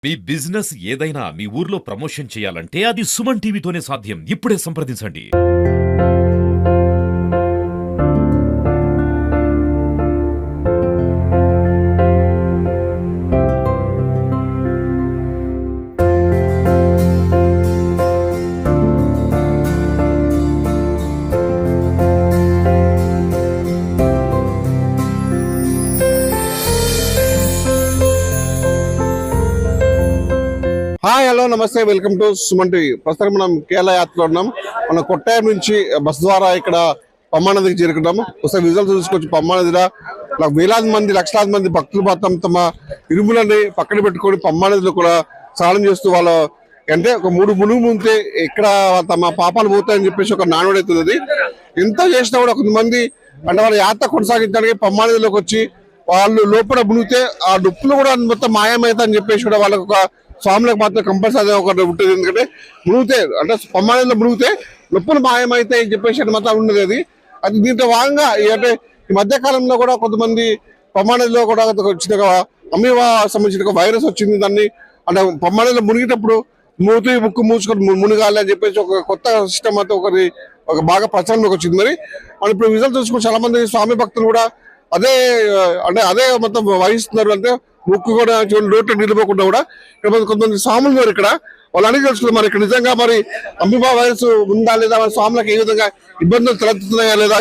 మీ business ఏదైనా మీ ఊర్లో promotion చేయాలంటే అది సుమన్ టీవీతోనే సాధ్యం. ఇప్పుడే సంప్రదించండి. హాయ్ హలో నమస్తే వెల్కమ్ టు సుమన్ టీవీ. ప్రస్తుతం మనం కేరళ యాత్రలో ఉన్నాం. మనం కొట్టాయం నుంచి బస్ ద్వారా ఇక్కడ పమ్మా నదికి చేరుకున్నాము. ఒకసారి విజువల్స్ చూసుకోవచ్చు. పమ్మా నదిలో వేలాది మంది లక్షలాది మంది భక్తులు మాత్రం తమ ఇరుములని పక్కన పెట్టుకొని పమ్మా నదిలో కూడా స్నానం చేస్తూ వాళ్ళు అంటే ఒక మునుగు ముంతే ఇక్కడ తమ పాపాలు పోతాయని చెప్పేసి ఒక నానుడైతున్నది. ఎంత చేసినా కూడా కొంతమంది అంటే వాళ్ళ యాత్ర కొనసాగించడానికి పమ్మా నదిలోకి వచ్చి వాళ్ళు లోపల మునిగితే ఆ డుప్పులు కూడా మొత్తం మాయమైతే అని చెప్పేసి కూడా వాళ్ళకి ఒక స్వాములకు మాత్రం కంపల్సరీ ఒకటి ఉంటుంది. ఎందుకంటే మునిగితే అంటే పమ్మానదిలో మునిగితే నొప్పులు మాయమైతే అని చెప్పేసి మాత్రం ఉన్నది. అది దీంట్లో భాగంగా అంటే ఈ మధ్య కాలంలో కూడా కొంతమంది పమ్మానదిలో కూడా వచ్చిన అమీబా సంబంధించిన వైరస్ వచ్చింది. దాన్ని అంటే పమ్మానదిలో మునిగేటప్పుడు మూతి ముక్కు మూసుకొని మునిగాలి అని చెప్పేసి ఒక కొత్త సిస్టమ్ అయితే ఒక బాగా ప్రచారంలోకి వచ్చింది. మరి మనం ఇప్పుడు రిజల్ట్ చూసుకుని చాలా మంది స్వామి భక్తులు కూడా అదే మొత్తం వహిస్తున్నారు. అంటే ముక్కు కూడా లోటు నిలిపోకుండా కూడా ఇక్కడ కొంతమంది స్వాములు ఉన్నారు. ఇక్కడ వాళ్ళు అడిగి తెలుసుకున్నారు మరి ఇక్కడ నిజంగా మరి అమీబా వైరస్ ఉందా లేదా, మరి స్వాములకు ఏ విధంగా ఇబ్బందులు తలెత్తుతున్నాయా లేదా,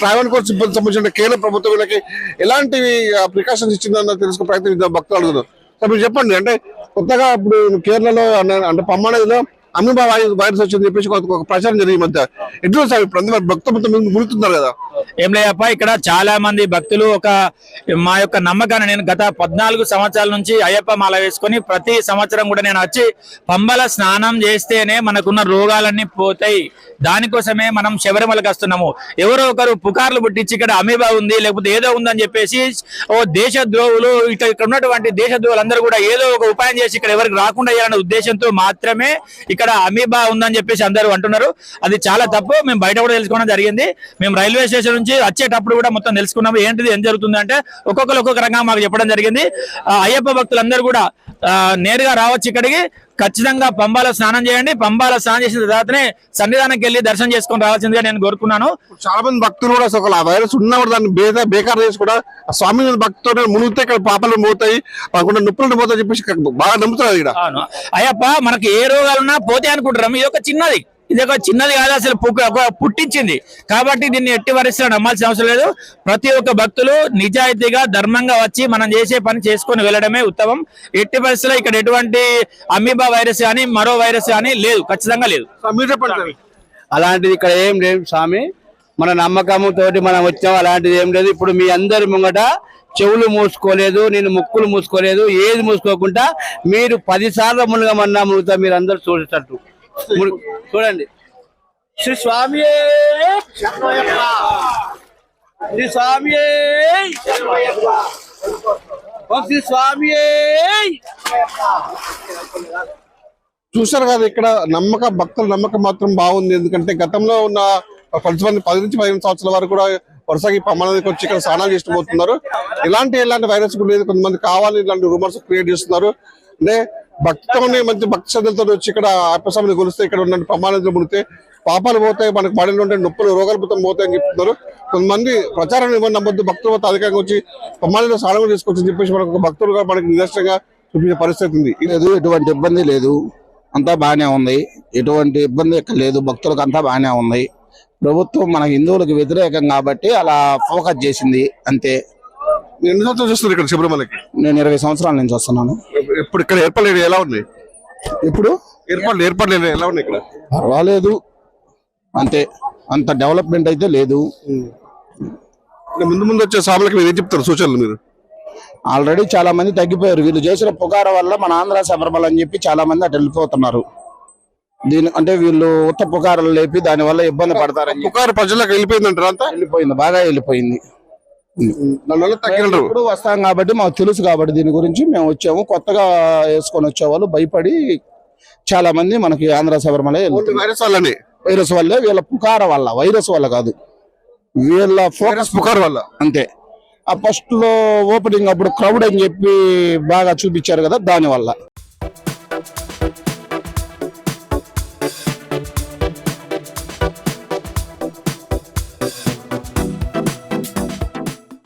ట్రావెల్ కోర్స్ ఇబ్బంది సంబంధించిన కేంద్ర ప్రభుత్వం వీళ్ళకి ఎలాంటి ప్రికాషన్స్ ఇచ్చిందని తెలుసుకునే ప్రయత్నం భక్తులు అడుగుతున్నారు. సో మీరు చెప్పండి, అంటే కొత్తగా ఇప్పుడు కేరళలో అంటే పమ్మానదిలో అమీబా వైరస్ వచ్చిందని చెప్పేసి ఒక ప్రచారం జరిగే మధ్య ఎట్లా సార్ ఇప్పుడు అందరూ భక్తులు మునుగుతున్నారు కదా? ఏం లేదప్ప, ఇక్కడ చాలా మంది భక్తులు మా యొక్క నమ్మకాన్ని నేను గత 14 సంవత్సరాల నుంచి అయ్యప్ప మాల వేసుకొని ప్రతి సంవత్సరం కూడా నేను వచ్చి పంబల స్నానం చేస్తేనే మనకున్న రోగాలన్నీ పోతాయి. దానికోసమే మనం శబరిమలకు వస్తున్నాము. ఎవరో ఒకరు పుకార్లు పుట్టించి ఇక్కడ అమీబా ఉంది లేకపోతే ఏదో ఉందని చెప్పేసి దేశద్రోహులు ఇక్కడ ఉన్నటువంటి దేశద్రోహులు అందరూ కూడా ఏదో ఒక ఉపాయం చేసి ఇక్కడ ఎవరికి రాకుండా చేయాలనే ఉద్దేశంతో మాత్రమే ఇక్కడ అమీబా ఉందని చెప్పేసి అందరూ అంటున్నారు. అది చాలా తప్పు. మేము బయట కూడా తెలుసుకోవడం జరిగింది. మేము రైల్వే స్టేషన్ నుంచి వచ్చేటప్పుడు కూడా మొత్తం తెలుసుకున్నాము ఏంటిది ఏం జరుగుతుంది అంటే ఒక్కొక్కరు ఒక్కొక్క రంగా మాకు చెప్పడం జరిగింది. అయ్యప్ప భక్తులందరూ కూడా నేరుగా రావచ్చు ఇక్కడికి. ఖచ్చితంగా పంబాలో స్నానం చేయండి. పంబాలో స్నానం చేసిన తర్వాతనే సన్నిధానానికి వెళ్ళి దర్శనం చేసుకొని రావాల్సిందిగా నేను కోరుకున్నాను. చాలా మంది భక్తులు కూడా అసలు ఆ వైరస్ ఉన్నా కూడా దాన్ని బేకార్ చేసి కూడా ఆ స్వామి భక్తులు మునిగితే ఇక్కడ పాపాలు పోతాయి, కాకుండా నొప్పులు పోతాయి చెప్పేసి బాగా నమ్ముతున్నారు ఇక్కడ. అయ్యప్ప మనకి ఏ రోగాలున్నా పోతాయి అనుకుంటున్నాం. ఇది ఒక చిన్నది కాదు, అసలు పుట్టించింది. కాబట్టి దీన్ని ఎట్టి పరిస్థితుల్లో నమ్మాల్సిన అవసరం లేదు. ప్రతి ఒక్క భక్తులు నిజాయితీగా ధర్మంగా వచ్చి మనం చేసే పని చేసుకొని వెళ్ళడమే ఉత్తమం. ఎట్టి పరిస్థితుల్లో ఇక్కడ ఎటువంటి అమీబా వైరస్ కానీ మరో వైరస్ కానీ లేదు, ఖచ్చితంగా లేదు. అలాంటిది ఇక్కడ ఏం లేదు స్వామి. మన నమ్మకంతో మనం వచ్చాం. అలాంటిది ఏం లేదు. ఇప్పుడు మీ అందరి ముంగట చెవులు మూసుకోలేదు, నేను ముక్కులు మూసుకోలేదు, ఏది మూసుకోకుండా మీరు 10 సార్లు మునగమన్నా మునుగుతా మీరు అందరు చూసేటట్టు చూడండి. శ్రీ స్వామి శ్రీ స్వామి శ్రీ స్వామి. చూసారు కదా, ఇక్కడ భక్తుల నమ్మకం మాత్రం బాగుంది. ఎందుకంటే గతంలో ఉన్న 10 నుంచి 15 సంవత్సరాల వరకు కూడా వరుసగా పమ్మనదికి వచ్చి ఇక్కడ స్నానాలు చేసిపోతున్నారు. ఎలాంటి వైరస్ కూడా లేదు. కొంతమంది కావాలి ఇలాంటి రూమర్స్ క్రియేట్ చేస్తున్నారు. అంటే భక్తితోనే మంచి భక్తి శ్రద్ధలతో వచ్చి ఇక్కడ అప్పస్వామిని కొలిస్తే ఇక్కడ ఉన్న పమ్మానదిలో మునిగితే పాపాలు పోతాయి, మనకు బాడీలో ఉంటే నొప్పులు రోగాలు మొత్తం పోతాయని చెప్తున్నారు. కొంతమంది ప్రచారం ఇవ్వని నమ్మొద్దు, భక్తుల మొత్తం అధికంగా వచ్చి పమ్మానదిలో స్నానం తీసుకొచ్చి చెప్పేసి మనకు భక్తులుగా మనకి నిదర్శనంగా చూపించే పరిస్థితి ఉంది. లేదు, ఎటువంటి ఇబ్బంది లేదు, అంతా బాగానే ఉంది. ఎటువంటి ఇబ్బంది ఎక్కడ లేదు, భక్తులకు అంతా బాగానే ఉంది. ప్రభుత్వం మన హిందువులకు వ్యతిరేకం కాబట్టి అలా ఫోకస్ చేసింది అంతే. ఎన్ని సంవత్సరాలు చూస్తున్నారు ఇక్కడ శబరిమలకి? నేను 20 సంవత్సరాల నుంచి వస్తున్నాను. ఇప్పుడు ఇక్కడ ఏర్పాట్లు ఎలా ఉన్నాయి? ఇప్పుడు ఏర్పాట్లు ఎలా ఉన్నాయి ఇక్కడ? పర్వాలేదు, అంతే. అంత డెవలప్మెంట్ అయితే లేదు. ముందు వచ్చే స్వాములకి మీరు ఏం చెప్తారు సూచనలు? మీరు ఆల్రెడీ చాలా మంది తగ్గిపోయారు. వీళ్ళు చేసిన పుకార వల్ల మన ఆంధ్ర శబరిమల అని చెప్పి చాలా మంది అటు వెళ్ళిపోతున్నారు. అంటే వీళ్ళు ఉత్త పుకారాలు లేపి దాని వల్ల ఇబ్బంది పడతారని. పుకారు ప్రజలకు వెళ్ళిపోయింది అంటారు? అంతా వెళ్ళిపోయింది, బాగా వెళ్ళిపోయింది. ఇప్పుడు వస్తాం కాబట్టి మాకు తెలుసు కాబట్టి దీని గురించి మేము వచ్చాము. కొత్తగా వేసుకొని వచ్చేవాళ్ళు భయపడి చాలా మంది మనకి ఆంధ్ర శబరిమల వైరస్ వల్లే, వీళ్ళ పుకార వల్ల, వైరస్ వల్ల కాదు, వీళ్ళ ఫోకస్ పుకార్ వల్ల అంతే. ఆ ఫస్ట్ లో ఓపెనింగ్ అప్పుడు క్రౌడ్ అని చెప్పి బాగా చూపించారు కదా, దాని వల్ల.